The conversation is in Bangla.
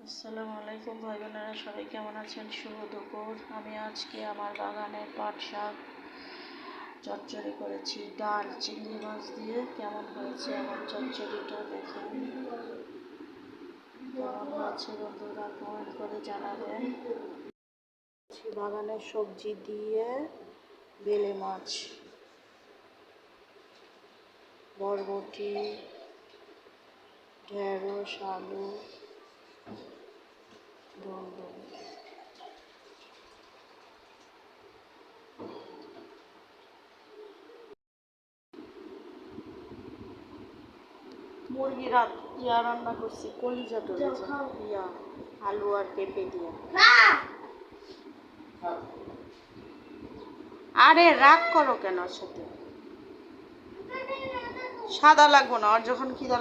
আসসালামু আলাইকুম ভাই বোনেরা, সবাই কেমন আছেন? শুভ দুপুর। আমি আজকে আমার বাগানের পাট শাক চচ্চড়ি করেছি ডাল চিংড়ি মাছ দিয়ে। কেমন হয়েছে আমার চচ্চড়িটা দেখেন। কেমন হয়েছে বন্ধুরা কমেন্ট করে জানাবেন। বাগানের সবজি দিয়ে বেলে মাছ, বরবটি, ঢেঁড়স, আলু, ধন্যবাদ। মুরগি রান্না করছি, কলিজা ইয়া আলু আর পেঁপে দিয়ে। আরে রাগ করো কেন? সাথে সাদা লাগবো না, আর যখন খিদা